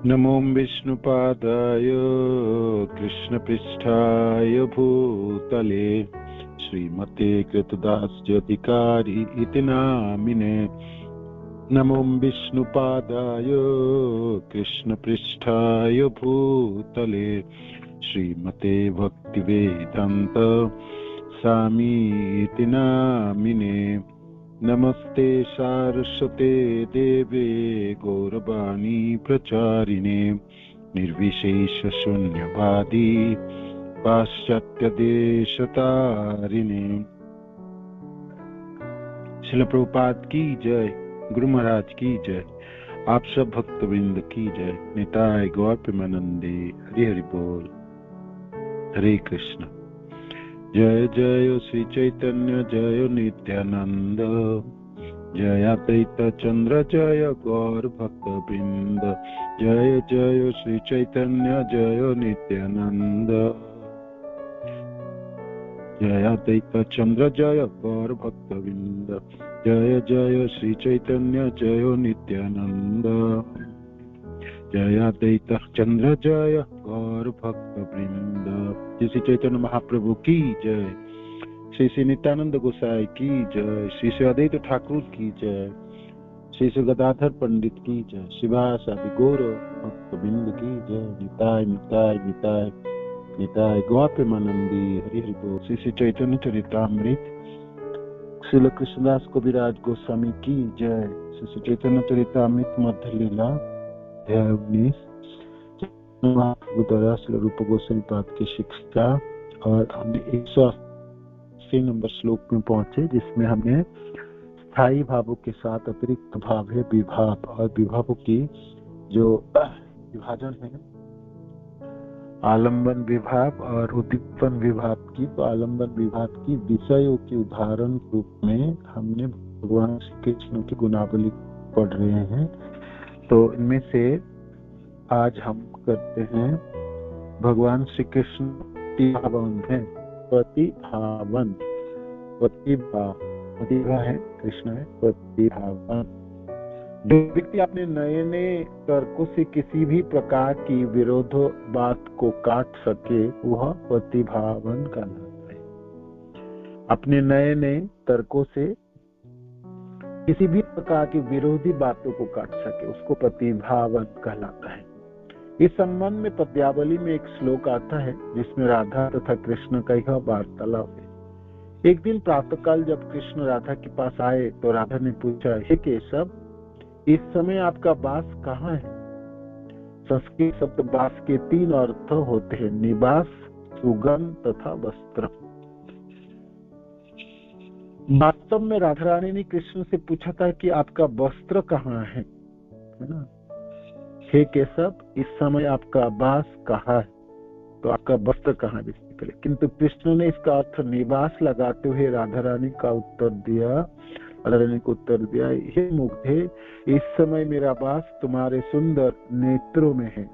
नमो विष्णुपादाय कृष्णपृष्ठाय भूतले श्रीमते कृतदासज्योतिकारी इति नामिने। नमो विष्णुपादाय कृष्णपृष्ठाय भूतले श्रीमते भक्तिवेदांत स्वामी इति नामिने। नमस्ते सारस्वते देवे गौरवाणी प्रचारिणे निर्विशेष शून्यवादी पाश्चात्य देशतारिणे। श्रील प्रभुपाद की जय, गुरु महाराज की जय, आप सब भक्तवृंद की जय। निताय गौर प्रेमानंदे, हरि हरि बोल। हरे कृष्ण। जय जय श्री चैतन्य जय नित्यानंद, जय अद्वैत चंद्र जय गौर भक्तवृंद। जय जय श्री चैतन्य जय नित्यानंद, जय अद्वैत चंद्र जय गौर भक्तवृंद। जय जय श्री चैतन्य जय नित्यानंद, जय अद्वैत चंद्र जय गौर भक्तवृंद। श्री चैतन्य महाप्रभु की जय, श्री श्री नित्यानंद गोसाई की जय, श्री श्री अद्वैत ठाकुर की जय, श्री श्री गदाधर पंडित की जय, शिवास आदि गौर भक्तवृंद की जय। निताय निताय निताय निताय गौर प्रेमानंदी, हरि हरि बोल। श्री श्री चैतन्य चरितामृत श्रील कृष्णदास कविराज गोस्वामी की जय। श्री श्री चैतन्य चरितामृत मध्य लीला अध्याय 19 द्वारा श्री रूप गोस्वामी पाद की शिक्षा, और हमने 180 नंबर श्लोक में पहुंचे, जिसमें हमने स्थायी भावों के साथ अतिरिक्त भाव है विभाव, और विभावों की जो विभाजन है आलंबन विभाव और उद्दीपन विभाव की। तो आलंबन विभाव की विषयों के उदाहरण रूप में हमने भगवान श्री कृष्ण की गुणावली पढ़ रहे हैं। तो इनमें से आज हम करते हैं भगवान श्री कृष्ण प्रतिभावन है। प्रतिभावन, प्रतिभा है कृष्ण है प्रतिभावन। जो व्यक्ति अपने नए नए तर्कों से किसी भी प्रकार की विरोध बात को काट सके वह प्रतिभावन कहलाता है। अपने नए नए तर्कों से किसी भी प्रकार की विरोधी बातों को काट सके उसको प्रतिभावन कहलाता है। इस संबंध में पद्यावली में एक श्लोक आता है जिसमें राधा तथा कृष्ण का यह वार्तालाप है। एक दिन प्रातःकाल जब कृष्ण राधा के पास आए तो राधा ने पूछा, हे केशव, इस समय आपका वास कहाँ है? संस्कृत शब्द वास के 3 अर्थ होते हैं, निवास, सुगम तथा वस्त्र। वास्तव में राधा रानी ने कृष्ण से पूछा था कि आपका वस्त्र कहाँ है ना? हे केशव, इस समय आपका वास कहाँ है? तो आपका वस्त्र कहाँ है? किंतु कृष्ण ने इसका अर्थ निवास लगाते हुए राधा रानी को उत्तर दिया, हे मुग्धे, इस समय मेरा वास तुम्हारे सुंदर नेत्रों में है।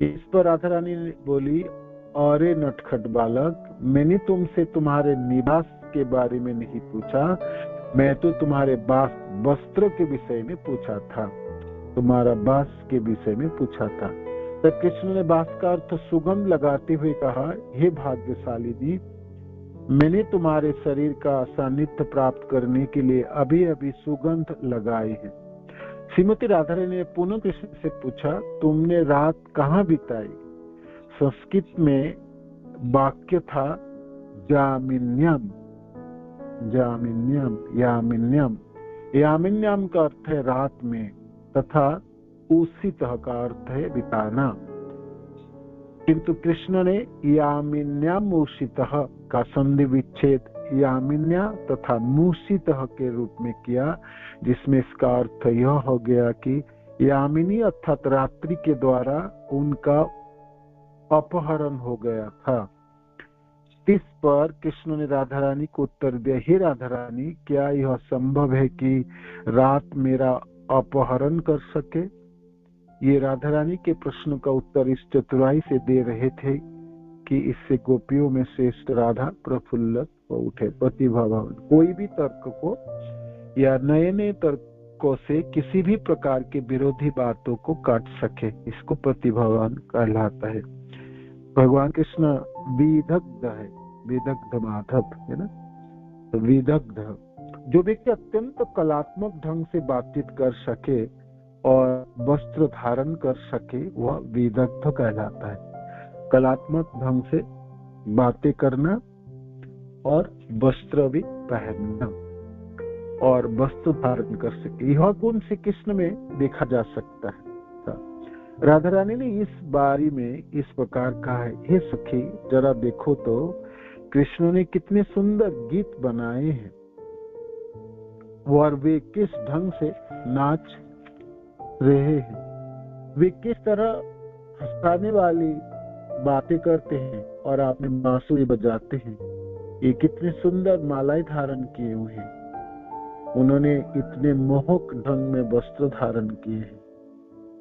इस पर राधा रानी बोली, अरे नटखट बालक, मैंने तुमसे तुम्हारे निवास के बारे में नहीं पूछा, मैं तो तुम्हारे वस्त्र के विषय में पूछा था, तुम्हारा वास के विषय में पूछा था। तब कृष्ण ने वास का अर्थ सुगंध लगाते हुए कहा, हे भाग्यशाली जी, मैंने तुम्हारे शरीर का सानिध्य प्राप्त करने के लिए अभी अभी सुगंध लगाई है। श्रीमती राधा रानी ने पुनः कृष्ण से पूछा, तुमने रात कहाँ बिताई? संस्कृत में वाक्य था जामिन्यम, जामिन्यम, यामिन्यम। यामिन्यम का अर्थ है रात में, तथा उषितः का अर्थ है बिताना। किंतु कृष्ण ने यामिन्याम मूषितः का संधि विच्छेद यामिन्या तथा मूषितः के रूप में किया, जिसमें इसका अर्थ यह हो गया कि यामिनी अर्थात रात्रि के द्वारा उनका अपहरण हो गया था। इस पर कृष्ण ने राधा रानी को उत्तर दिया, हे राधा रानी, क्या यह संभव है कि रात मेरा अपहरण कर सके? ये राधा रानी के प्रश्न का उत्तर इस चतुराई से दे रहे थे कि इससे गोपियों में श्रेष्ठ राधा प्रफुल्लित हो उठे। प्रतिभावन, कोई भी तर्क को या नए नए तर्क को से किसी भी प्रकार के विरोधी बातों को काट सके, इसको प्रतिभावान कहलाता है। भगवान कृष्ण विदग्ध है, विदग्ध माधव है ना। तो विदग्ध, जो व्यक्ति अत्यंत कलात्मक ढंग से बातचीत कर सके और वस्त्र धारण कर सके वह विदग्ध कहलाता है। कलात्मक ढंग से बातें करना और वस्त्र भी पहनना और वस्त्र धारण कर सके, यह गुण श्री कृष्ण में देखा जा सकता है। राधा रानी ने इस बारी में इस प्रकार कहा है, हे सखी जरा देखो तो कृष्ण ने कितने सुंदर गीत बनाए हैं और वे किस ढंग से नाच रहे हैं, वे किस तरह हंसाने वाली बातें करते हैं और आपने बांसुरी बजाते हैं, ये कितने सुंदर मालाएं धारण किए हुए हैं, उन्होंने इतने मोहक ढंग में वस्त्र धारण किए हैं,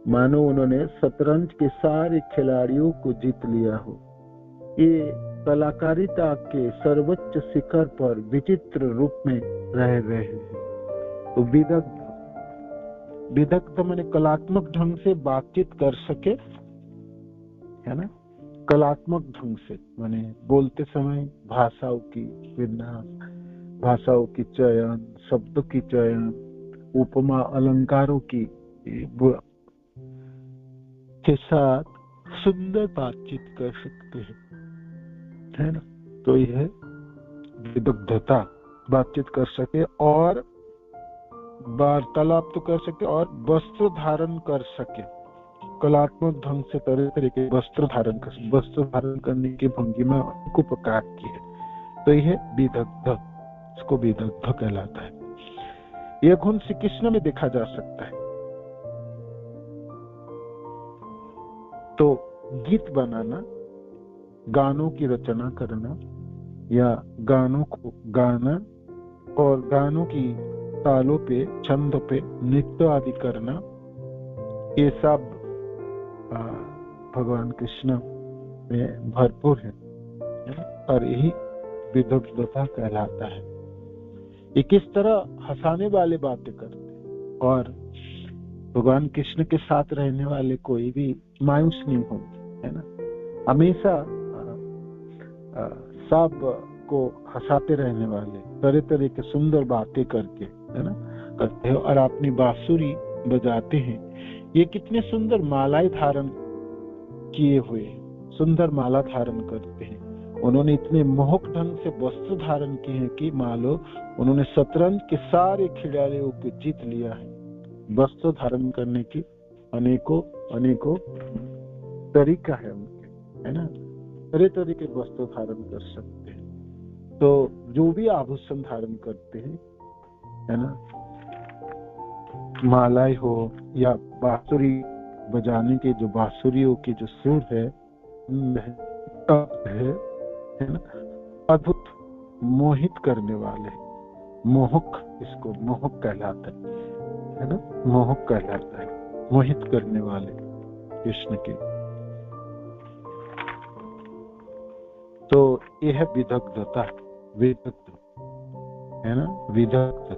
मानो उन्होंने शतरंज के सारे खिलाड़ियों को जीत लिया हो। ये कलाकारिता के सर्वोच्च शिखर पर विचित्र रूप में रह रहे हैं। तो विदग्ध, विदग्ध माने कलात्मक ढंग से बातचीत कर सके, है ना। कलात्मक ढंग से माने बोलते समय भाषाओं की विन्यास, भाषाओं की चयन, शब्दों की चयन, उपमा अलंकारों की के साथ सुंदर बातचीत कर सकते हैं, है ना। तो यह विदग्धता, बातचीत कर सके और वार्तालाप तो कर सके और वस्त्र धारण कर सके, कलात्मक ढंग से तरह तरह के वस्त्र धारण कर, वस्त्र धारण करने की भंगिमा को प्रकार की है। तो यह विदग्ध, इसको विदग्ध कहलाता है। यह गुण श्री कृष्ण में देखा जा सकता है। तो गीत बनाना, गानों की रचना करना या गानों को गाना और गानों की तालों पे, छंद पे नृत्य आदि करना, ये सब भगवान कृष्ण में भरपूर है और यही विदग्धता कहलाता है। ये किस तरह हंसाने वाले बातें करते हैं और भगवान कृष्ण के साथ रहने वाले कोई भी मायूस नहीं होते, है ना। हमेशा सब को हंसाते रहने वाले, तरह तरह के सुंदर बातें करके, है ना, करते हैं और अपनी बांसुरी बजाते हैं। ये कितने सुंदर मालाएं धारण किए हुए, सुंदर माला धारण करते हैं। उन्होंने इतने मोहक ढंग से वस्त्र धारण किए हैं कि मानो उन्होंने शतरंज के सारे खिलाड़ियों को जीत लिया है। वस्त्र धारण करने की अनेकों अनेकों तरीका है उनके, है ना। तरह तरह के वस्त्र धारण कर सकते हैं। तो जो भी आभूषण धारण करते हैं, है ना, मालाएं हो या बांसुरी बजाने के जो बांसुरियों की जो सुर है ना, अद्भुत मोहित करने वाले, मोहक, इसको मोहक कहलाता है ना, मोहक कहलाता है, मोहित करने वाले कृष्ण के। तो यह है विदग्धता, विदग्ध, है ना, विदग्ध।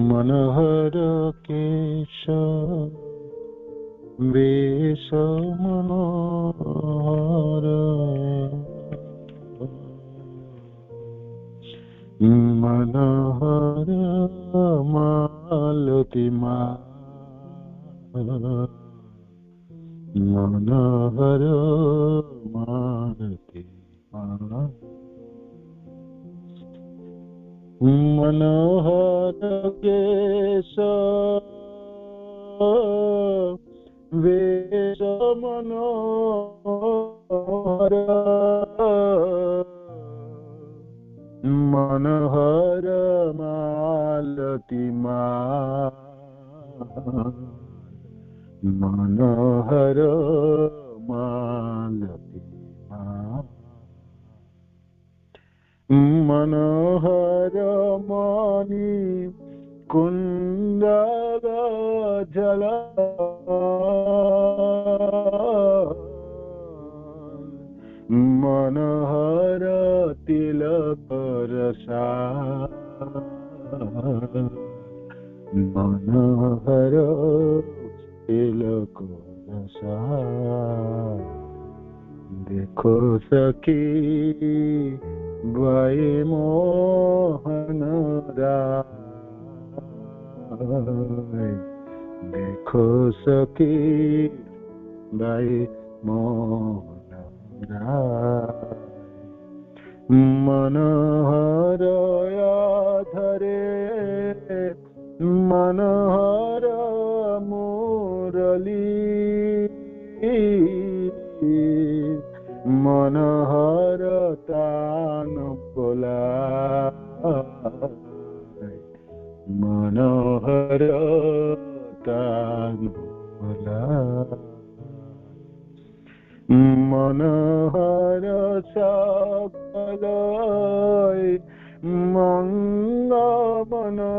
मनोहर केश वेश मनोहर, मनोहर मालती मनोहर मालती मनोहर केश वेश मनोहर, मनोहर मालती मनोहर मालती मनोहर मणि कुंडल जल, मनोहर तिलक रसा, मनोहर तिलक रसा। देखो सखी बाई मोहन राय, देखो सखी बाई मोहन राय। मनोहर धरे मनोहर मुरली, मनोहर तान बोलाय, मनोहर तान बोलाय। मनोहर सकल मंग मनोहर,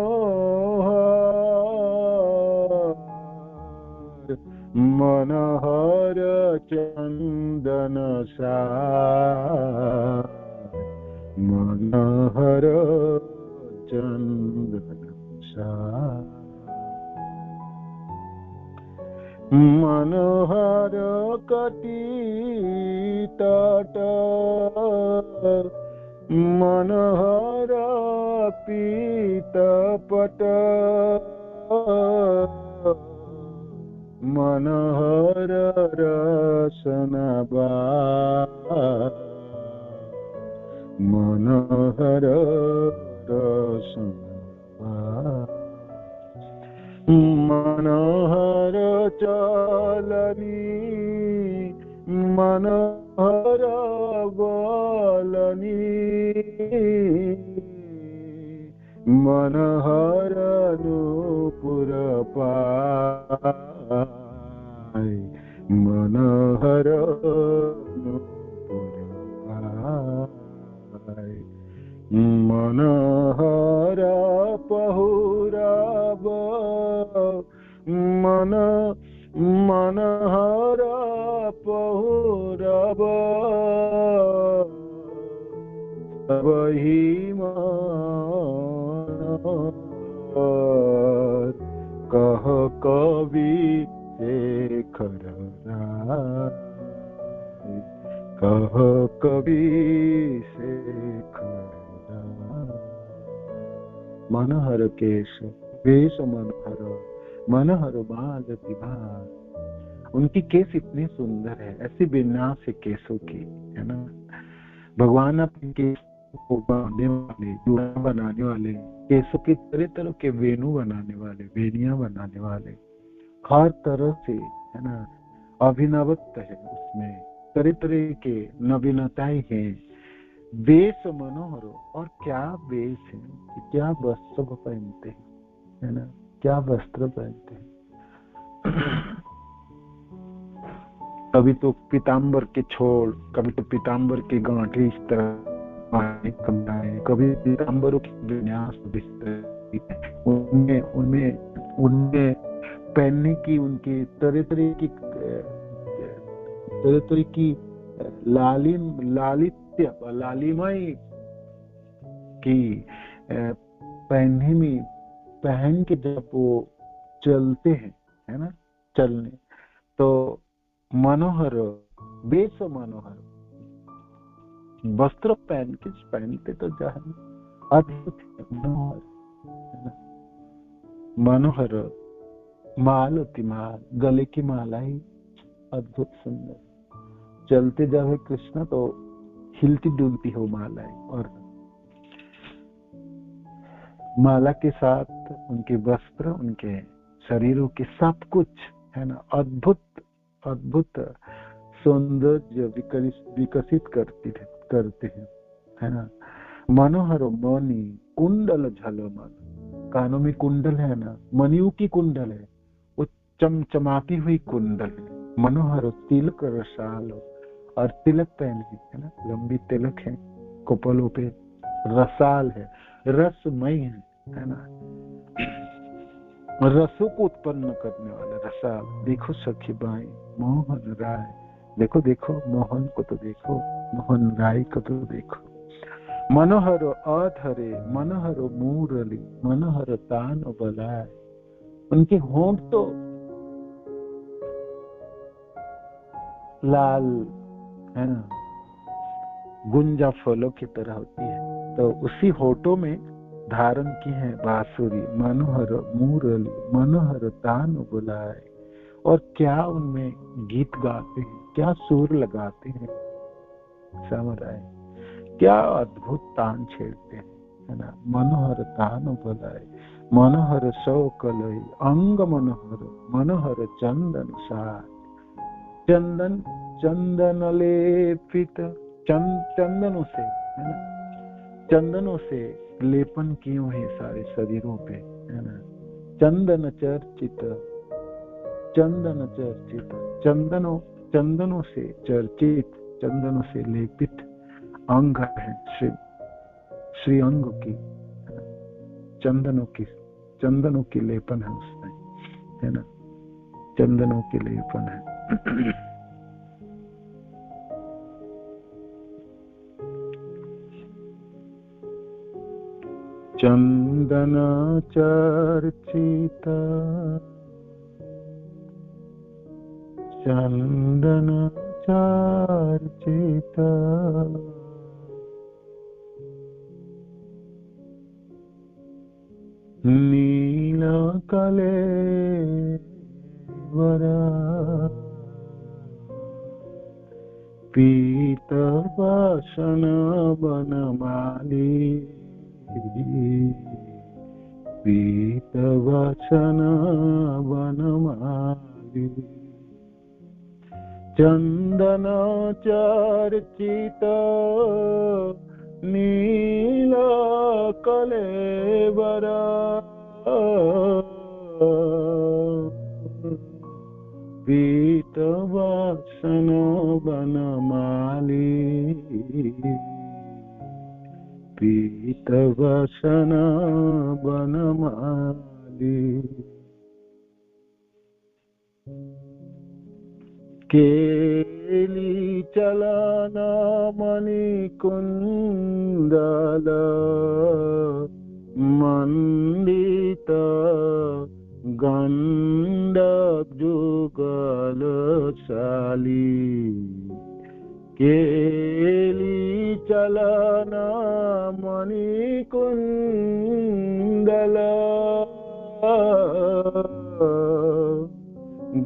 मनोहर चंदन साय, मनोहर चंदन साय। मनोहर कटी तट, मनोहर पीत पट, मनोहर रसन बाय, मनोहर रसन बाय। मनोहर चलनी, मनोहर बलनी, मनोहर नूपुर पाय, मनोहर नूपुर पाय। मनोहर पहुरब, मनोहर पहुरब, वही मनोहर कह कवि शेखर राय, कह कवि शेखर राय। मनोहर केश वेश मनोहर, मनोहर बाल विभाग। उनकी केस इतनी सुंदर है, ऐसी विन्यास है केसों की, है ना। भगवान अपने केस को बांधने वाले, जूड़ा बनाने वाले, केसों की तरह तरह के वेणु बनाने वाले, वेणियां बनाने वाले, हर तरह से, है ना, अभिनवत्व है उसमें, तरह तरह के नवीनताएं हैं। वेश मनोहर, और क्या वेश है, क्या वस्त्र पहनते हैं, है ना, क्या वस्त्र पहनते हैं। कभी तो पीताम्बर के छोड़, कभी तो पीताम्बर की गांठी इस तरह, कभी पीताम्बरों की विन्यास, उनमें उनमें उनमें पहनने की उनकी तरह तरह की लालित्य लालिमाई की पहनने में, पहन के जब वो चलते हैं, है ना, चलने, तो मनोहर वेश मनोहर, वस्त्र पहनते तो जाए अद्भुत मनोहर, मनोहर मालती माल, गले की माला ही अद्भुत सुंदर, चलते जावे कृष्ण तो हिलती डुलती हो मालाएं, और माला के साथ उनके वस्त्र, उनके शरीरों के सब कुछ, है ना, अद्भुत अद्भुत सौंदर्य विकसित करते हैं, है ना। मनोहर मणि कुंडल झलमल, कानों में कुंडल है ना, मणियों की कुंडल है, वो चमचमाती हुई कुंडल है। मनोहर तिलक रसाल, और तिलक पहने, है ना, लंबी तिलक है कपालों पे, रसाल है, रसमय है ना, रसों को उत्पन्न करने वाला रसाल। देखो सखी बाई मोहन राय, देखो देखो मोहन को तो देखो, मोहन राय को तो देखो, मनोहर अधरे मनोहर मूरली मनोहर तान बलाय। उनके होंठ तो लाल है ना, गुंजा फलों की तरह होती है, तो उसी होठों में धारण की है बांसुरी, मनोहर मूरली मनोहर तान बुलाए। और क्या उनमें गीत गाते हैं, क्या सुर लगाते हैं समुदाय, क्या अद्भुत तान छेड़ते हैं, है ना। मनोहर तान बुलाए मनोहर सौ कलई अंग मनोहर मनोहर चंदन सार। चंदन चंदन लेपित चंदनों से, है ना, चंदनों से लेपन किए हैं सारे शरीरों पे, है ना। चंदन चर्चित चंदन चर्चित चंदनों चंदनों से चर्चित चंदनों से लेपित अंग है श्री श्री अंग की, चंदनों की लेपन है उसमें, है ना, चंदनों की लेपन है। चंदन चर्चित चंदन चर्चित नील कलेवर पीत वसन बनमाली पीत वसन बनमाली। चंदन चर्चित नील कलेवर पीत वसन बनमाली पीत वसन बनमाली। केली चलन मणिकुंडल मंडित गंड जुगल शाली। केली चलन मणिकुंडल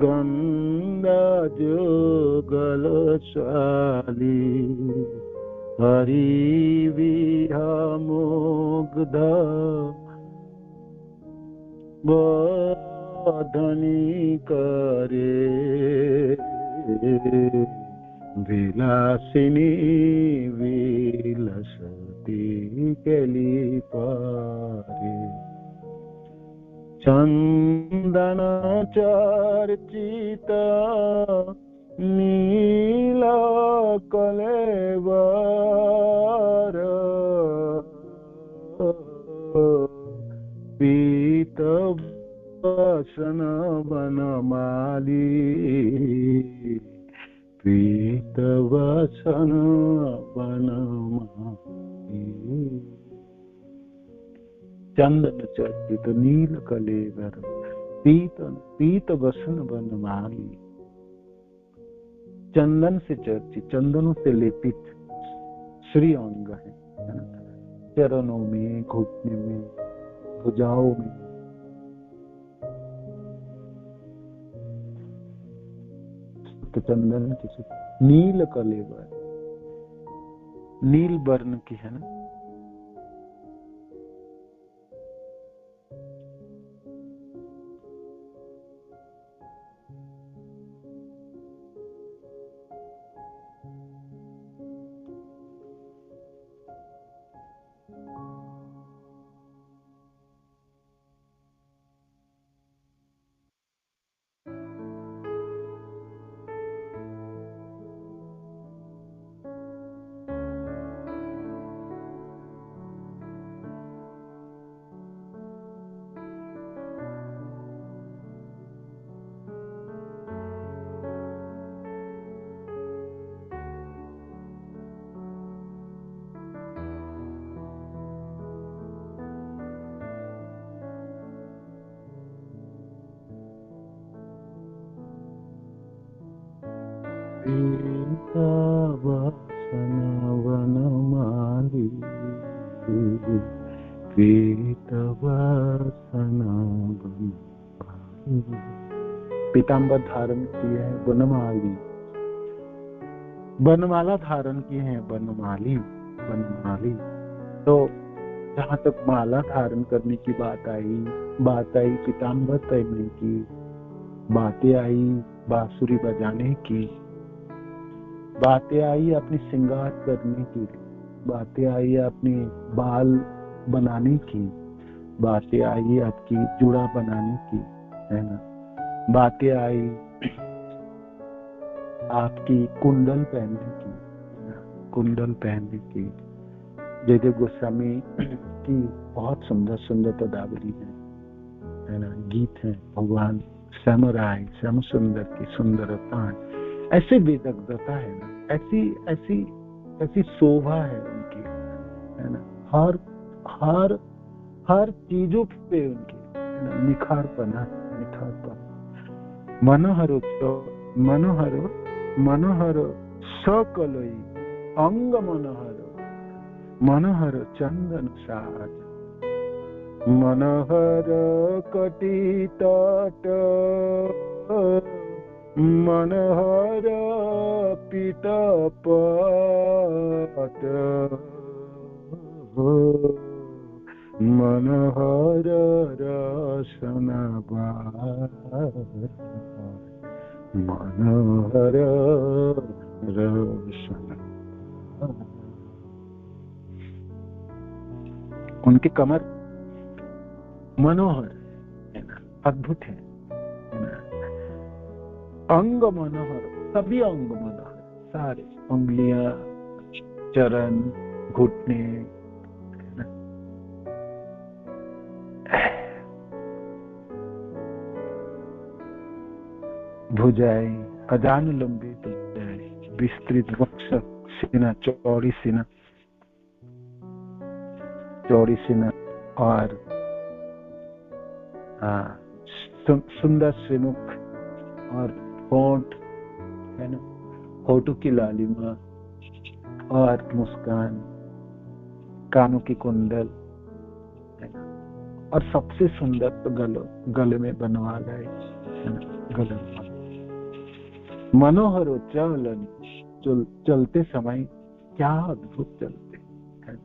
गंड जुगल शाली। हरि विहमुग्ध बधनी करे विलासिनी विलसती केली पारे। चंदन चर्चित नील कलेवर पीत वसन बनमाली पीत वसन बनमाली। चंदन चर्चित नील कलेवर पीत वसन बनमाली। चंदन से चर्चित चंदनों से लेपित श्री अंग है ना, चरणों में घुटने में भुजाओं में। तो चंदन किसी नील कलेवर नील वर्ण की है ना। पीतवसन वनमाली, पीतवसन वनमाली। पीताम्बर धारण किए हैं वनमाली, वनमाला धारण किए हैं वनमाली, वनमाली। तो जहाँ तक माला धारण करने की बात आई पीताम्बर पहनने की, बातें आई बांसुरी बजाने की, बातें आई अपनी श्रृंगार करने की, बातें आई अपने बाल बनाने की, बातें आई आपकी जुड़ा बनाने की, है ना। बातें आई आपकी कुंडल पहनने की, कुंडल पहनने की। जयदेव गोस्वामी की बहुत सुंदर सुंदर पदावली है ना, गीत है। भगवान श्यामराय श्याम सुंदर की सुंदरता है, ऐसे वेदग्धता है ना, ऐसी ऐसी ऐसी शोभा है उनकी, है ना। हर हर हर चीजों पे उनकी, है ना, निखारपना। मनोहर मनोहर मनोहर सकलई अंग मनोहर, मनोहर चंदन साज, मनोहर कटी तट, मनोहर पीत पट, मनोहर रसना मनोहर रसना। उनकी कमर मनोहर है ना, अद्भुत है ना। अंग मनोहर, सभी अंग मनोहर, सारे उंगलियां, चरण, घुटने, भुजाएं अजान लंबी भुजाएं, विस्तृत वक्ष, सीना चौड़ी सीना, चौड़ी सीना, और सुंदर श्रीमुख और होंठ, है ना, होठों की लालिमा और मुस्कान, कानों की कुंडल, है ना। और सबसे सुंदर तो गले में बनवा गए, है ना, गले में मनोहर चलन, चलते समय क्या अद्भुत चलते हैं।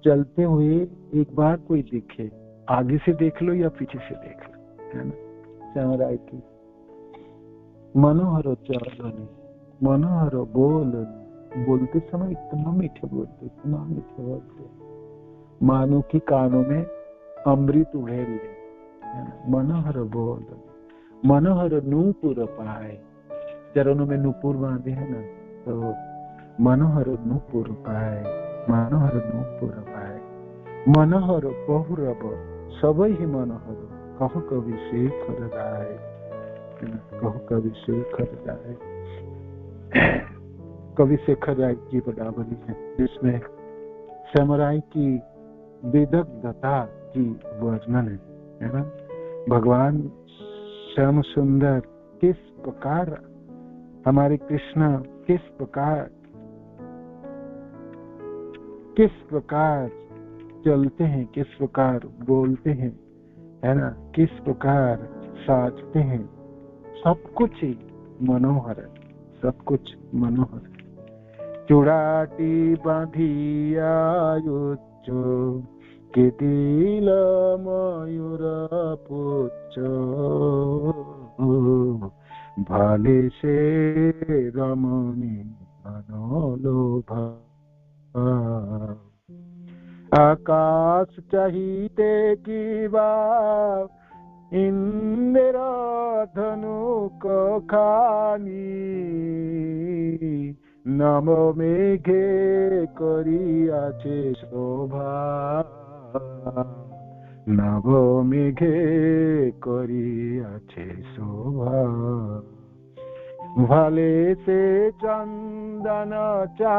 चलते हुए एक बार कोई दिखे, आगे से देख लो या पीछे से देख लो, है ना। श्यामराय की मनोहर चलन, मनोहर बोलते समय इतना मीठे बोलते, इतना मीठे बोलते, मानो की कानों में अमृत उड़ेल ले, है ना। मनोहर बोल, मनोहर नूपुर पाए, चरणों में नूपुर बांधे है ना, तो मनोहर नूपुर पाए, मनोहर नूपुर पाए, मनोहर बहुरब सबई मनोहर, कहो कवि शेखर राय, कहो कवि शेखर राय। कवि शेखर राय की पदावली है जिसमें श्यामराय की विदग्धता की वर्णन है ना। भगवान श्याम सुंदर किस प्रकार, हमारे कृष्ण किस प्रकार चलते हैं, किस प्रकार बोलते हैं, है ना, किस प्रकार साजते हैं, सब कुछ ही मनोहर है, सब कुछ मनोहर है। चुड़ाटी बांधिया युच्चो के दिल मयूर पुच्च, भाले से रमणी मनोलोभा, आकाश चाहिते की बात, इंद्र धनुक खानी, नम मेघे करियाछे शोभा, नभ मेघे करियाछे शोभा, भाले से चंदन चांद,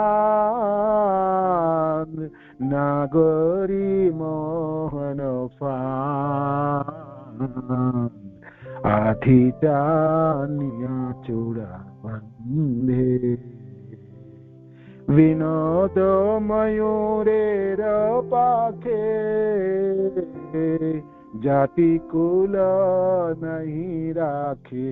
नागरी मोहन फान, आधी जानिया चूड़ा बंधे विनोद मयूरेर पाखे जाति कुल नहीं राखे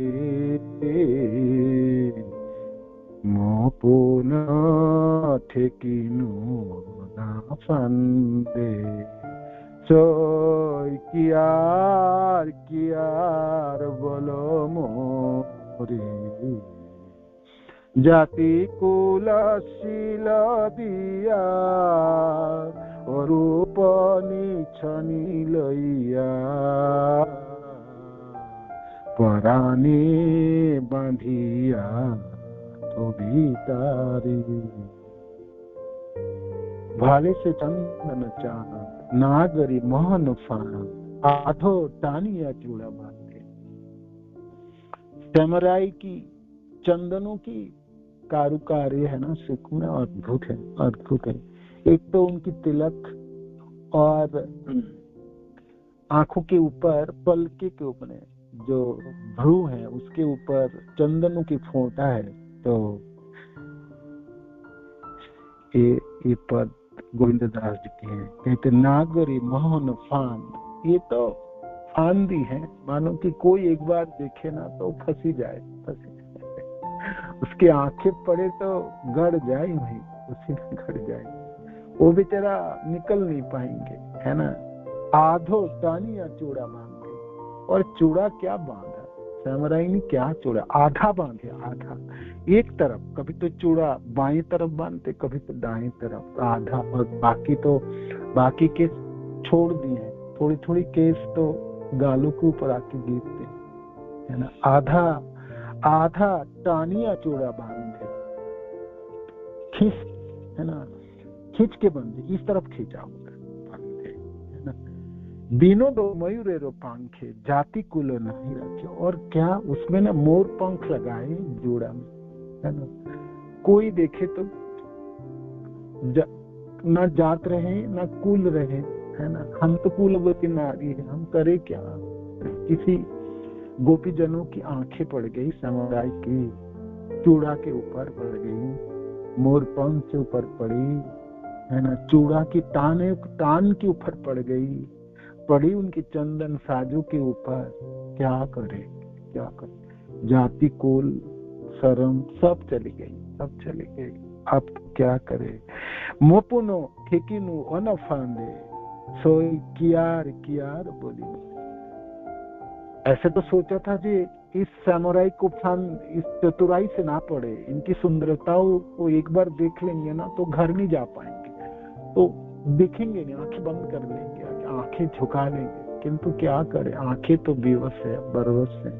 मो पुनः ठेकिनु ना फंदे सोई कियार बोलो मोरे जाति कुल शील दिया रूप निछनी लैया पराने बांधिया तो भीतारी भाले से चंदन चाना नागरी मोहन फाना आठो टानिया चूड़ा बांधे। सैमुराई की चंदनों की कारुकार्य है ना, सिखना अद्भुत है, अद्भुत है। एक तो उनकी तिलक और आंखों के ऊपर, पलके के ऊपर जो भ्रू है उसके ऊपर चंदनों की फोंटा है। तो ये पद गोविंददास जी के हैं, कहते नागरी मोहन फान। ये तो फांदी है, मानो कि कोई एक बार देखे ना तो फंसी जाए, उसकी आंखें पड़े तो गड़ जाए, वहीं उसी में गड़ जाए, वो बेचारा निकल नहीं पाएंगे, है ना। आधो टानिया चूड़ा बांधे, और चूड़ा क्या बांधा सैमुराई ने, क्या चूड़ा आधा बांधे, आधा एक तरफ। कभी तो चूड़ा बाएं तरफ बांधते, कभी तो दाएं तरफ, आधा। और बाकी केस छोड़ दिए, थोड़ी थोड़ी केस तो गालों के ऊपर आके गिरते, है ना। आधा टानिया चूड़ा बांधे, खींच, है ना, खींच के बंधे, इस तरफ खींचा होगा बांधे, है ना। बिनो दो मयूरे रो पंखे जाति कुल नहीं रखे। और क्या उसमें ना मोर पंख लगाए जोड़ा में, है ना। कोई देखे तो ना जात रहे ना कुल रहे, है ना। हम तो कुलवती नारी है, हम करे क्या। किसी गोपी जनों की आंखें पड़ गई सैमुराई की चूड़ा के ऊपर पड़ गई, मोर पंख के ऊपर पड़ी, है ना। चूड़ा की टान के ऊपर पड़ी उनकी चंदन साजों के ऊपर। क्या करे, क्या करे। जाति कुल शर्म सब चली गई, अब क्या करे। मोपुनो ठेकिनु अनफांदे सोई कियार बोली। ऐसे तो सोचा था जी इस सैमुराई को इस चतुराई से ना पड़े, इनकी सुंदरताओं को एक बार देख लेंगे ना तो घर नहीं जा पाएंगे, तो देखेंगे नहीं, आंखें बंद कर लेंगे, आंखें झुका लेंगे। किंतु क्या करे, आंखें तो बेवश है, बरवश है।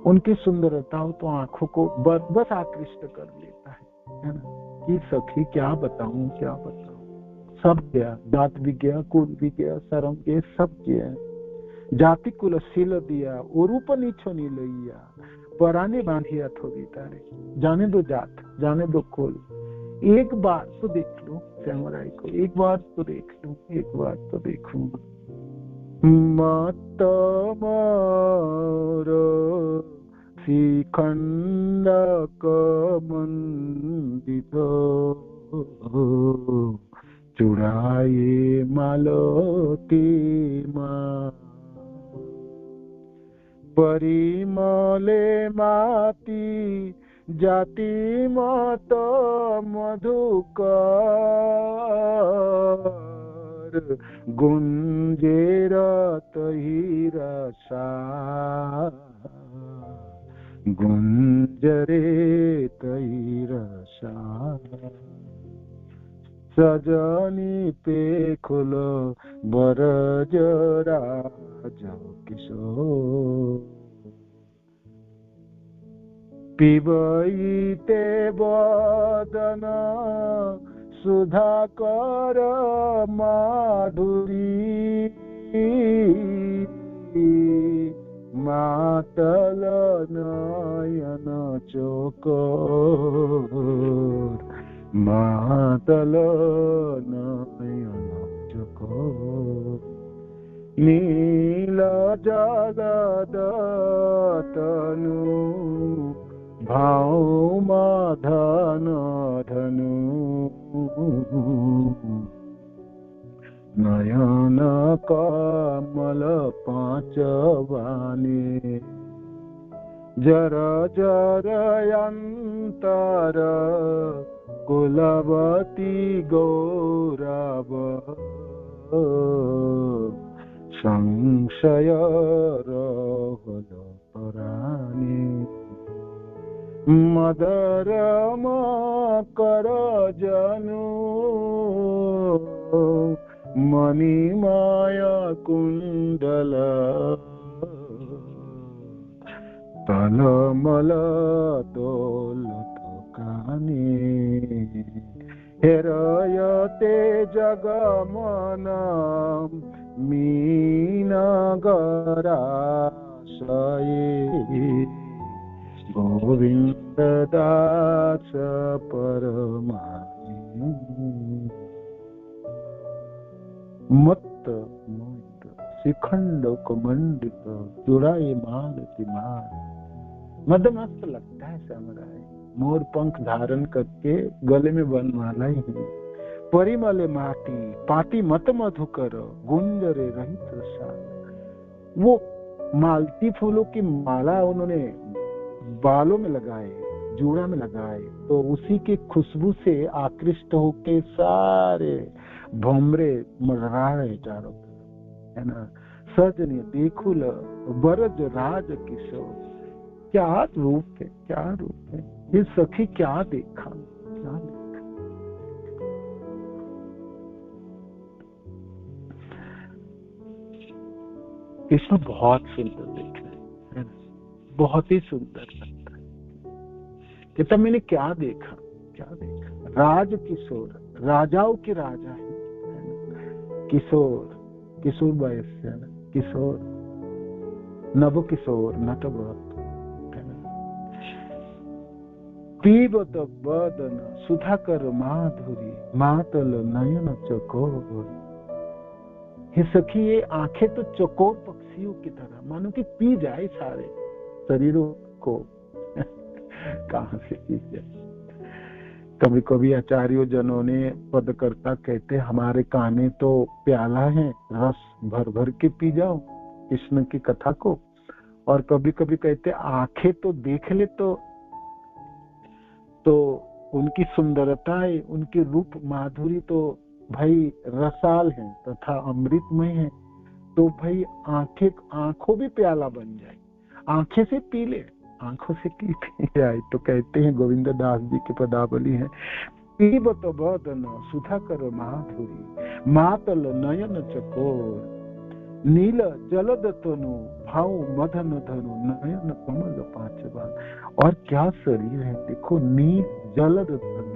उनकी सुंदरताओं तो आंखों को बस आकृष्ट कर लेता है ना। कि सखी क्या बताऊं, सब गया, जात भी गया, कुल भी गया, शर्म गया, सब गया। जाति कुल शील दिया और रूप नीचो नी लैया पराने बांधिया थोड़ी तारे। जाने दो जात, जाने दो कुल, एक बार तो देख लो सैमुराई को, एक बार तो देख लो, एक बार तो देखूं। मत मोर श्रीखंड मंडित चुराए मालती माँ परिमले माती जाति मत मधुकर गुंजेर तही रसा गुंजरे तही रसा सजनी पे खुलो बरज राज किशोर पिबईते बदन सुधाकर माधुरी मातल नयन चोकोर मातल नयन चोकोर नील नील जलदतनु भाउमा धन धनु नयन कमल पांचवाने जर जर अंतर कुलवती गौरव संशय रहल पराने मदर कर जनु मणिमाया कुंडल तलमल दौलत काने हेरयते जगमन मीनगराशये गोविंद दास परमाने मत्त मोहित शिखंड कमंडित चुराए मालती माल मदमस्त लगता है समुराय मोर पंख धारण करके गले में बनमाला ही परिमले माटी पाटी मत मधुकर गुंजरे रहित साल वो मालती फूलों की माला उन्होंने बालों में लगाए जूड़ा में लगाए तो उसी की खुशबू से आकृष्ट होके सारे भमरे मररा रहे चारों तरफ है ना। सजनी देखुल बरज राज किशोर क्या रूप है क्या रूप है ये सखी क्या देखा क्या देखा। कृष्ण बहुत सुंदर दिख रहे है ना बहुत ही सुंदर लगता है कि मैंने क्या देखा राज किशोर राजाओं के राजा है किशोर किशोर वयस है ना किशोर नव किशोर नटवत पीबत बदन सुधाकर माधुरी मातल नयन चकोर हे सखी ये आंखें तो चकोर पक्षियों की तरह मानो कि पी जाए सारे शरीरों को कहां से पी जाए। कभी कभी आचार्यों जनों ने पदकर्ता कहते हमारे काने तो प्याला है रस भर भर के पी जाओ कृष्ण की कथा को और कभी कभी कहते आंखें तो देख ले तो उनकी सुंदरताएं उनकी रूप माधुरी तो भाई रसाल है तथा अमृतमय है तो भाई आंखों भी प्याला बन जाए आंखें से पी ले आंखों से पी जाए। तो कहते हैं गोविंद दास जी की पदावली है पीबत बदन सुधाकर माधुरी मातल नयन चकोर नील जलद तनु भाव मदन धनु नयन कमल पांचवान और क्या शरीर है देखो नील जलद तनु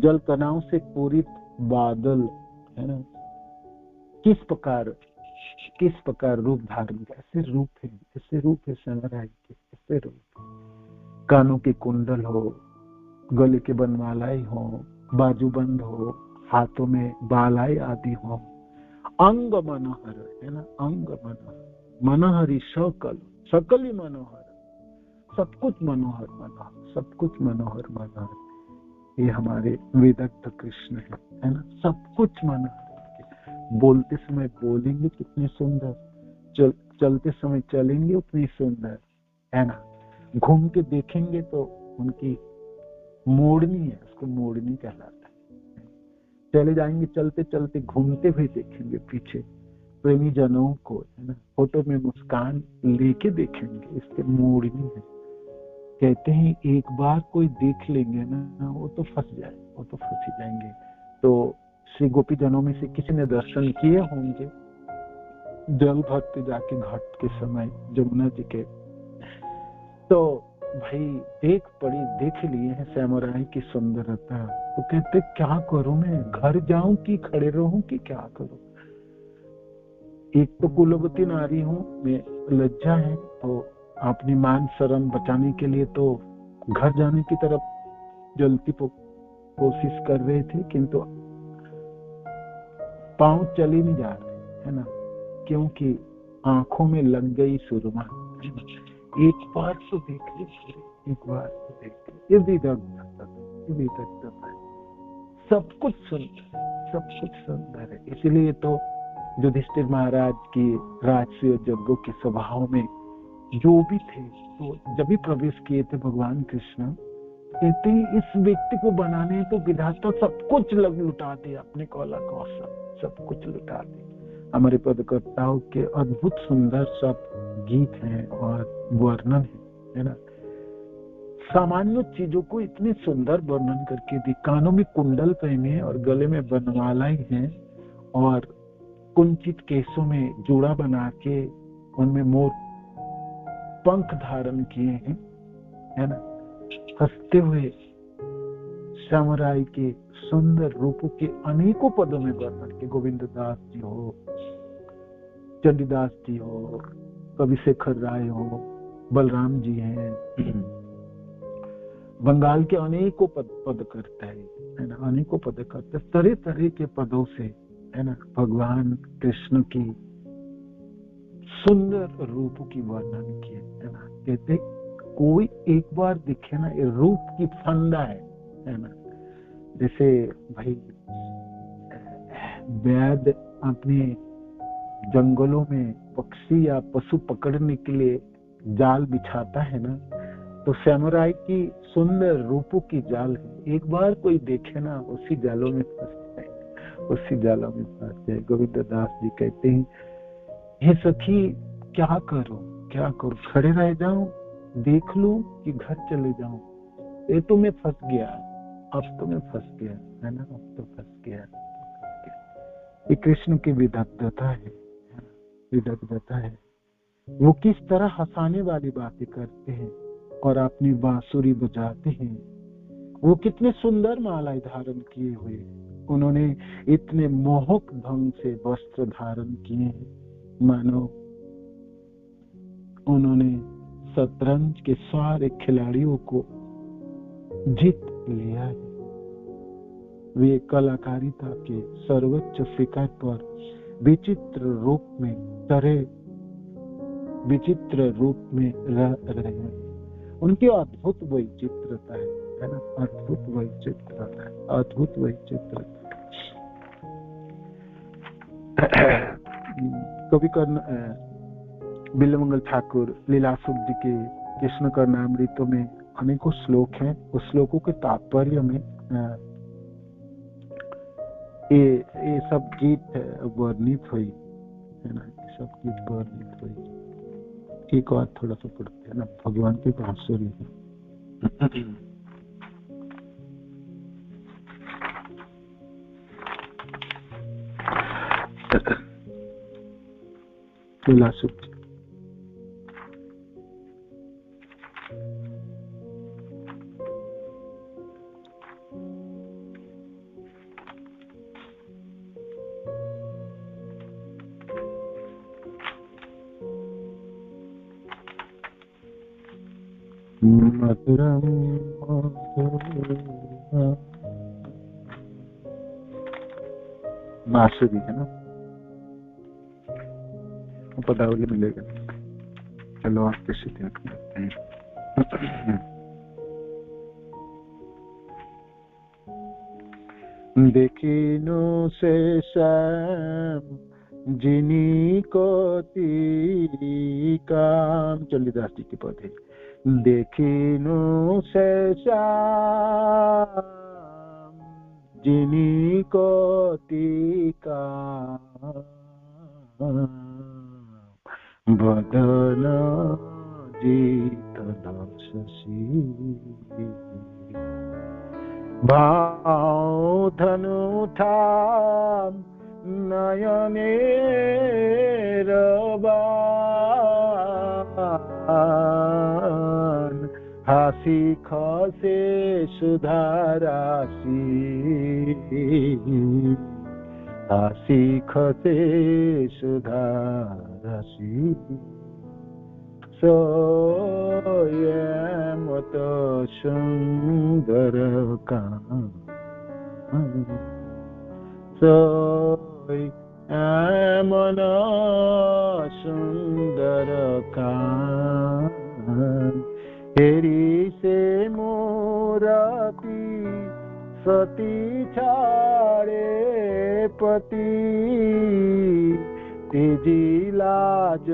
जल कणाओं से पूरित बादल है ना किस प्रकार रूप धारण ऐसे रूप है सनराय के ऐसे रूप कानों के कुंडल हो गले के बनमालाई हो बाजूबंद हो हाथों में बालाई आदि हो अंग मनोहर है ना अंग मनोहरी सकल ही मनोहर सब कुछ मनोहर ये हमारे वेदग्ध कृष्ण है ना सब कुछ मनोहर बोलते समय बोलेंगे कितने सुंदर चलते समय चलेंगे उतने सुंदर है ना घूम के देखेंगे तो उनकी मोड़नी है उसको मोड़नी कहलाता है चले जाएंगे चलते चलते घूमते हुए देखेंगे पीछे प्रेमी जनों को है ना फोटो में मुस्कान लेके देखेंगे इसके मोड़नी है कहते हैं एक बार कोई देख लेंगे ना वो तो फंस ही जाएंगे। तो श्री गोपी जनों में से किसी ने दर्शन किए होंगे जल भरते जाके घाट के समय जमुना जी के तो भाई देख लिए हैं श्यामराय की सुंदरता तो कहते क्या करूं मैं घर जाऊं कि खड़े रहूं कि क्या करूं एक तो कुलवती नारी हूं मैं लज्जा है तो अपनी मान शर्म बचाने के लिए तो घर जाने की तरफ जल्दी कोशिश कर रहे थे किंतु पांव चल ही नहीं जा रहे, है ना, क्योंकि आंखों में लग गई सुरमा। एक बार तो देख लीजिए, एक बार तो देख लीजिए, ये भी दर्द है, सब कुछ सुंदर, सब कुछ सुंदर है। इसलिए तो युधिष्ठिर महाराज की राजसूय यज्ञों के सभाओं में जो भी थे, तो जब भी प्रवेश किए थे भगवान कृष्ण, कहते इस व्यक्ति को बनाने तो विधाता सब कुछ लुटा दिया, अपने कौला कौशल सब कुछ लुटा दिया। हमारे पदकर्ताओं के अद्भुत सुंदर सब गीत हैं और वर्णन है ना, सामान्य चीजों को इतने सुंदर वर्णन करके दी। कानों में कुंडल पहने और गले में बनवालाई है और कुंचित केसों में जूड़ा बना के उनमें मोर पंख धारण किए हैं, है ना, हंसते हुए समुराई के सुंदर रूपों के अनेकों पदों में वर्णन के। गोविंद दास जी हो, चंडीदास जी हो, कवि शेखर राय हो, बलराम जी हैं, बंगाल के अनेकों पद करता है ना, अनेकों पद करता है, तरह तरह के पदों से, है ना, भगवान कृष्ण की सुंदर रूपों की वर्णन किए, है ना। कहते कोई एक बार दिखे ना, ये रूप की फंदा है ना। जैसे भाई वैद अपने जंगलों में पक्षी या पशु पकड़ने के लिए जाल बिछाता है ना, तो सैमुराई की सुंदर रूपों की जाल है, एक बार कोई देखे ना उसी जालों में फंस जाए, उसी जालों में फंस जाए। गोविंद दास जी कहते हैं, हे सखी क्या करूं, खड़े रह जाऊं, देख लूं कि घर चले जाऊं, ये तो मैं फंस गया, अब तो मैं फंस गया, है ना, अब तो फंस गया। ये कृष्ण की विदग्धता है, विदग्धता है। वो किस तरह हंसाने वाली बातें करते हैं और अपनी बांसुरी बजाते हैं। वो कितने सुंदर मालाएं धारण किए हुए, उन्होंने इतने मोहक ढंग से वस्त्र धारण किए हैं, मानो उन्होंने शतरंज के सारे खिलाड़ियों को जीत लिया है। वे कलाकारिता के सर्वोच्च शिखर पर विचित्र रूप में रह रहे हैं। उनकी अद्भुत वैचित्रता है ना, अद्भुत वैचित्रता। कवि बिल्वमंगल ठाकुर लीलासुख जी के कृष्ण कर्णामृतों में अनेकों श्लोक हैं। उस श्लोकों के तात्पर्य में ये सब गीत वर्णित हुई, है ना, ये सब गीत वर्णित हुई। एक और थोड़ा सा पढ़ते हैं ना, भगवान की बांसुरी है। लीलासुख जी, मधुरम बांसुरी है ना, पदावली मिलेगा। चलो आप कैसे त्याग करते हैं। देखिनु से श्याम जिनी को काम, चंडीदास जी की पद है। देखिनु से श्याम जिनी को काम, बदन जीत शशि, भाव धनु थाम नयने रबान, हासी खसे सुधारासी, हासी खसे सुधारासी, सोयमत सुंदर काम, मन सुंदर कान हेरी से मूरति सती छाड़े पति तेजी लाज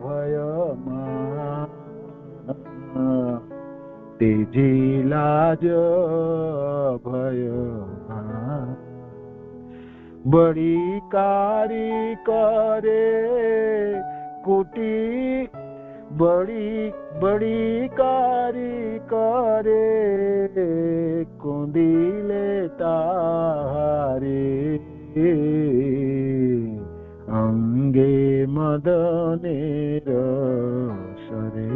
भय तेजी लाज भय बड़ी कारी करे कुटी बड़ी कारी करे कुंदिले तारे अंगे मदने रसरे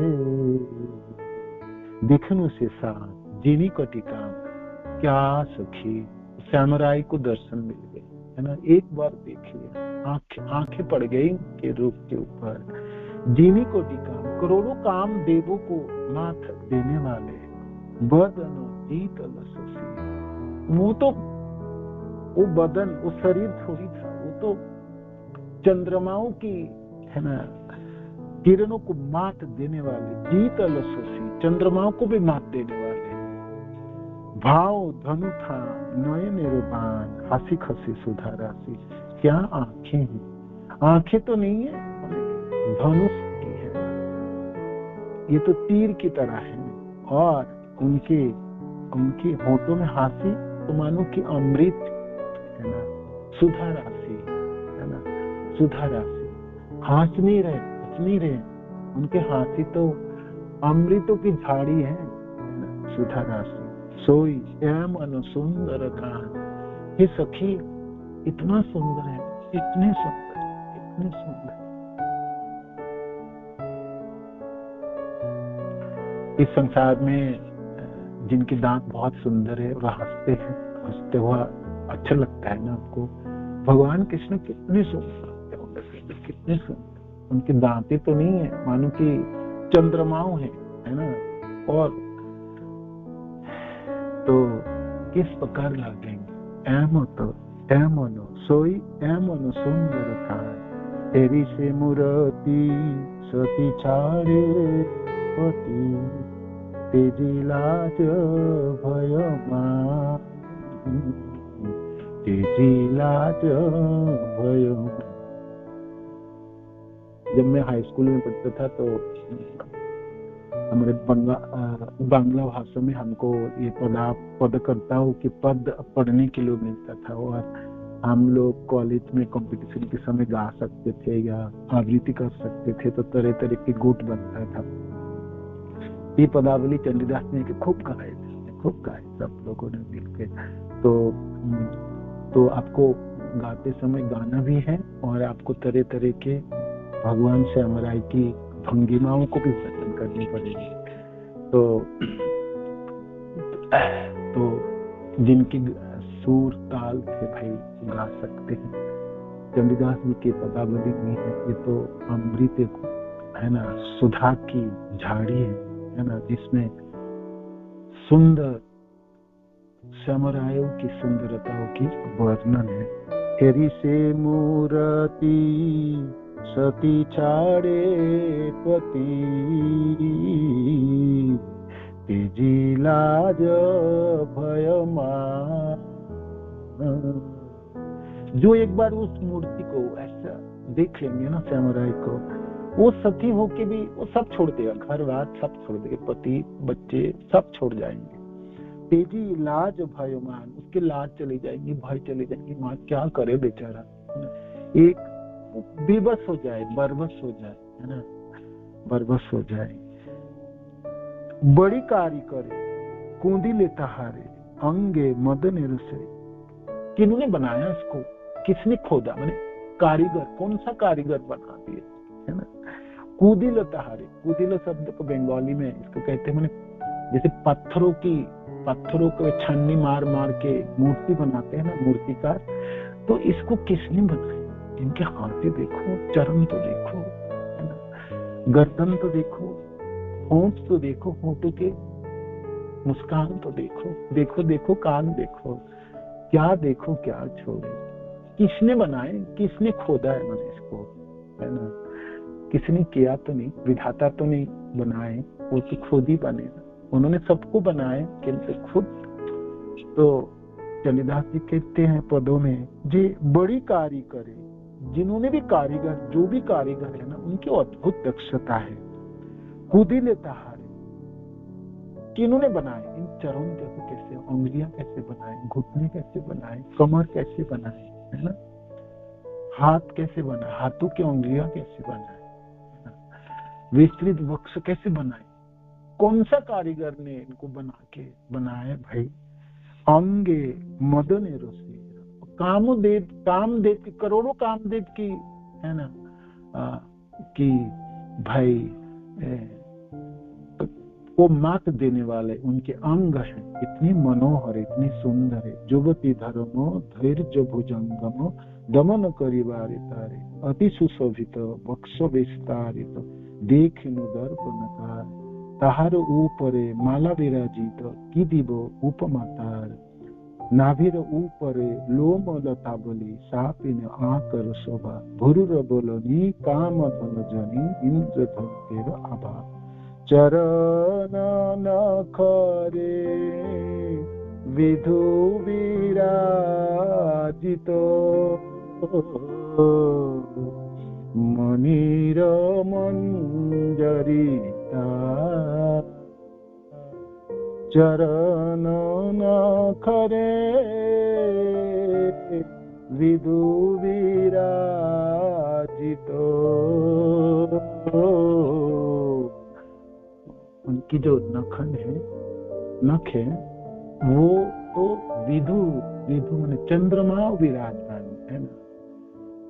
दिखनु से साथ जिनी कटिका क्या सखी सैमुराई को दर्शन मिल गए है ना। एक बार देख लिया आंखें पड़ गई के रूप के ऊपर। जीनी कोटि काम करोड़ों काम देवों को माथ देने वाले बदन शीतल सुसी। वो बदन वो शरीर थोड़ी था, वो तो चंद्रमाओं की है ना किरणों को मात देने वाले शीतल सुसी, चंद्रमाओं को भी मात देने वाले। भाव धनु था नयन रूपान हंसी खसी सुधा राशि। क्या आंखें हैं, आंखें तो नहीं है धनुष की है, ये तो तीर की तरह है। और उनके होठों में हाथी तो मानो कि अमृत है ना, सुधा राशि है ना, सुधा राशि। हंस नहीं रहे उनके हाथी तो अमृतों की झाड़ी है ना, सुधा राशि। सोई श्याम अनु सुंदर कान। ये सखी इतना सुंदर है, इतने सुंदर, इतने सुंदर। इस संसार में जिनके दांत बहुत सुंदर है और हंसते हुआ अच्छा लगता है ना आपको। भगवान कृष्ण कितने सुंदर होंगे, कितने सुंदर। उनके दांतें तो नहीं है मानो कि चंद्रमाओं है ना। और तो किस प्रकार लगेंगे एमनो सोई एमनो सुंदर कान तेरी से मूर्ति सती छाड़े पति तेजी लाज भय तेजी लाज भय। जब मैं हाई स्कूल में पढ़ता था तो हमारे बांग्ला भाषा में हमको ये पदकर्ताओं के पद पढ़ने के लिए मिलता था। और हम लोग कॉलेज में कंपटीशन के समय गा सकते थे या आवृत्ति कर सकते थे, तो तरह तरह के गुट बनता था। ये पदावली चंडीदास ने खूब गाए सब लोगों ने मिलकर। तो आपको गाते समय गाना भी है और आपको तरह तरह के भगवान श्यामराय की भंगिमाओं को भी वर्णन करनी पड़ेगी। तो जिनकी सुर ताल से भाई गा सकते हैं। चंडीदास जी की पदावली में है, ये तो अमृत है ना, सुधा की झाड़ी है ना, जिसमें सुंदर श्यामरायों की सुंदरताओं की वर्णन है। तेरी से मूर्ति सती छाड़े पति तेजी लाज भय मान। जो एक बार उस मूर्ति को ऐसा देख लेंगे ना श्यामराय को, वो सती होके भी वो सब छोड़ देगा, घर बार सब छोड़ देगा, पति बच्चे सब छोड़ जाएंगे। तेजी लाज भय मान, उसके लाज चली जाएंगी, भय चली जाएंगी। माँ क्या करे बेचारा, एक बेबस हो जाए, बरबस हो जाए है ना, बरबस हो जाए। बड़ी कारी करे कूदी लेता हारे अंगे मदन रुसे। किन्होंने बनाया इसको, किसने खोदा, मैंने कारीगर, कौन सा कारीगर बना दिया है ना। कूदिल तहारे, कूदिल शब्द को बंगाली में इसको कहते हैं, मैंने जैसे पत्थरों को छन्नी मार मार के मूर्ति बनाते हैं ना मूर्तिकार, तो इसको किसने बनाया। इनके हाथी देखो, चरण तो देखो है ना, गर्दन तो देखो, होंठ तो देखो, होंठों के मुस्कान तो देखो, देखो देखो कान देखो, क्या देखो क्या छोड़े। किसने बनाए, किसने खोदा है मनुष्य को, है ना? किसने किया तो नहीं, विधाता तो नहीं बनाए, वो तो खुद ही बने ना। उन्होंने सबको बनाए किंतु खुद। तो चंडीदास जी कहते हैं पदों में, जे बड़ी कारीगर है, जिन्होंने भी कारीगर, जो भी कारीगर है ना, उनकी अद्भुत दक्षता है, खुद ही लेता हार। किन्होंने बनाए इन चरणों, देखो कैसे, उंगलियां कैसे बनाए, घुटने कैसे बनाए, कमर कैसे बनाए, है ना? हाथ कैसे बनाए, हाथों की उंगलियां कैसे बनाए, विस्तृत वक्ष कैसे बनाए, कौन सा कारीगर ने इनको बनाए भाई? अंगे मदन रोसे, कामदेव की, करोड़ों कामदेव की, है ना, कि भाई वो मात देने वाले उनके अंग हैं, इतनी मनोहर, इतनी सुंदर है। जुवती धर्मो धैर्य भुजंगम दमन करिवारे तारे, अति सुशोभित वक्ष विस्तारित देखिनु दर्पणकार, ताहार ऊपरे माला विराजित की दिव उपमातार, नाभिर ऊपरे लोम लता बलि सापिन आकर शोभा, भुरुर बोलनी काम धन जनी इंद्र धन आभा, चरण नखरे विधु विराजित मणिर मंजरिता, चरण नखरे विधु विराजित। उनकी जो नख है वो तो विधु माने चंद्रमा विराजमान है ना,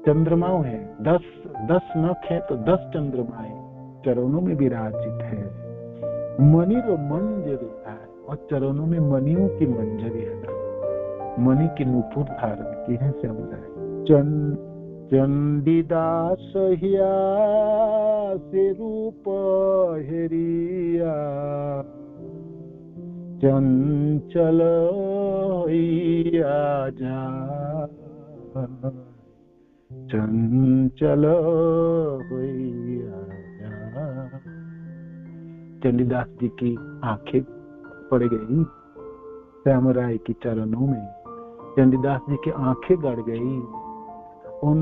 चंद्रमा है। 10 नख है तो 10 चंद्रमा है, चरणों में विराजित है। मणि रो मंजरी है, और चरणों में मणियों की मंजरी है ना, मणि की नुपुर धारण की है श्यामराय। चंडीदास हिया से रूप हेरिया, चंचल होइया जा, चंचल होइया जा। चंडीदास जी की आंखें पड़ गई श्यामराय की चरणों में, चंडीदास जी की आंखें गड़ गई उन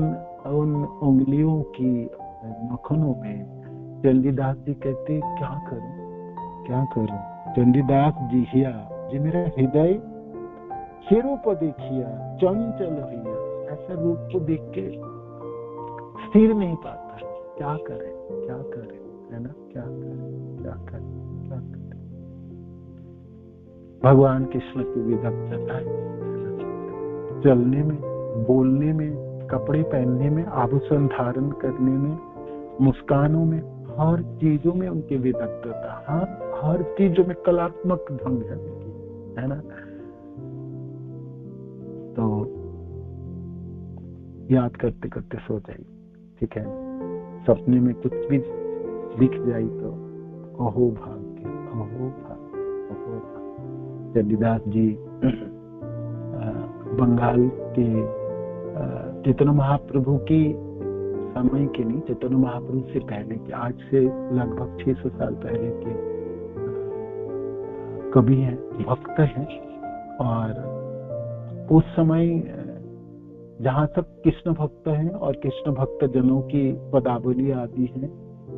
उंगलियों की नखनों में। चंडीदास जी कहते क्या करूं। चंडीदास जी हिया, जी मेरा हृदय से रूप देखिया, चंचल हुआ, ऐसा रूप को देख के स्थिर नहीं पाता, क्या करे है ना, क्या करे। भगवान कृष्ण की विदग्धता है, चलने में, बोलने में, कपड़े पहनने में, आभूषण धारण करने में, मुस्कानों में, हर चीजों में उनकी विदग्धता, हर चीजों में कलात्मक ढंग है ना। तो याद करते करते सो जाइए, ठीक है। सपने में कुछ भी दिख जाए तो अहो भाग्य, अहो भाग्य। चंडीदास जी बंगाल के चैतन्य महाप्रभु की समय के नहीं, चैतन्य महाप्रभु से पहले के, आज से लगभग 600 साल पहले के कवि हैं, भक्त हैं। और उस समय जहाँ तक कृष्ण भक्त हैं और कृष्ण भक्त जनों की पदावली आदि है,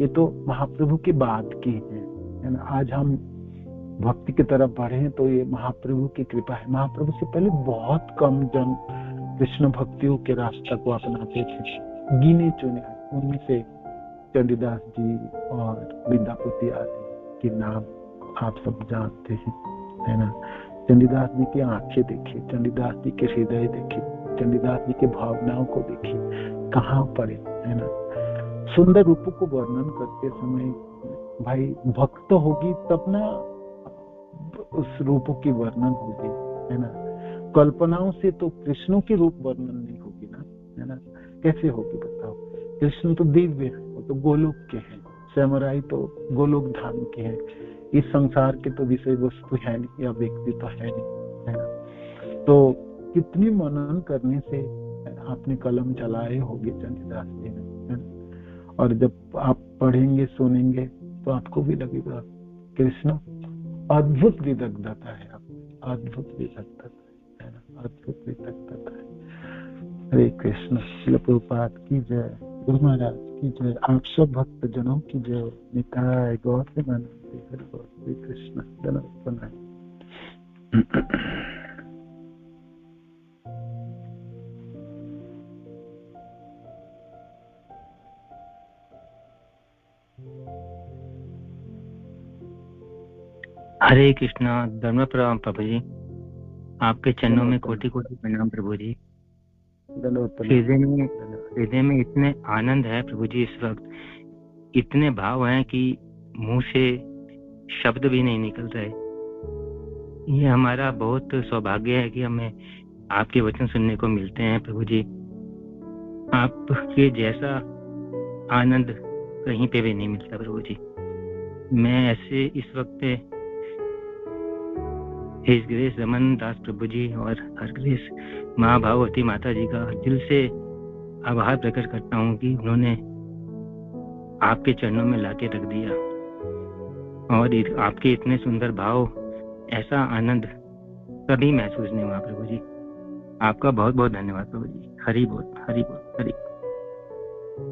ये तो महाप्रभु की बात की है ना। आज हम भक्ति की तरफ बढ़े तो ये महाप्रभु की कृपा है। महाप्रभु से पहले बहुत कम जन कृष्ण भक्तियों के रास्ता को अपनाते थे, गिने चुने, उनमें से चंडीदास जी और विद्यापति आदि के नाम आप सब जानते हैं, है ना। चंडीदास जी की आंखें देखिए, चंडीदास जी के हृदय देखिए, चंडीदास जी के भावनाओं को देखिए, कहाँ पड़े, है ना। सुंदर रूपों को वर्णन करते समय भाई भक्त होगी तब ना उस रूपों की वर्णन होगी, है ना। कल्पनाओं से तो कृष्णों की रूप वर्णन नहीं होगी ना, है ना। कैसे होगी बताओ। कृष्ण तो दिव्य है, वो तो गोलोक के हैं, श्यामराय तो गोलोक धाम के हैं। इस संसार के तो विषय वस्तु है नहीं या व्यक्ति तो है नहीं, है ना। तो कितनी मनन करने से आपने कलम चलाए होंगे चंडीदास जी ने, है ना? और जब आप पढ़ेंगे सुनेंगे तो आपको भी लगेगा कृष्ण अद्भुत विदग्धता है, अद्भुत विदग्धता है ना, अद्भुत विदग्धता है। हरे कृष्ण। श्रील प्रभुपाद की जय, गुरु महाराज की जय, आप सब भक्त जनों की जय। निताय गौर प्रेमानंद हरि बोल। श्री कृष्ण धन्यवाद। हरे कृष्णा। धर्म प्रणाम प्रभु जी, आपके चरणों में कोटि कोटि प्रणाम प्रभु जी। हृदय में इतने आनंद है प्रभु जी, इस वक्त इतने भाव हैं कि मुंह से शब्द भी नहीं निकल रहे। ये हमारा बहुत सौभाग्य है कि हमें आपके वचन सुनने को मिलते हैं प्रभु जी। आपके जैसा आनंद कहीं पे भी नहीं मिलता प्रभु जी। मैं ऐसे इस वक्त हिज ग्रेस रमन दास प्रभु जी और हर ग्रेस माँ भागवती माता जी का दिल से आभार प्रकट करता हूँ कि उन्होंने आपके चरणों में लाके रख दिया, और आपके इतने सुंदर भाव, ऐसा आनंद कभी महसूस नहीं हुआ प्रभु जी। आपका बहुत बहुत धन्यवाद प्रभु जी। हरि बोल, हरि बोल, हरि।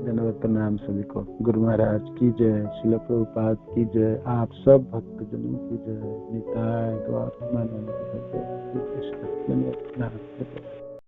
धन्यवाद, प्रणाम सभी को। गुरु महाराज की जय, श्रील प्रभुपाद की जय, आप सब भक्तजनों की जय। निताय गौर प्रेमानंद हरि बोल। श्री कृष्ण। धन्यवाद।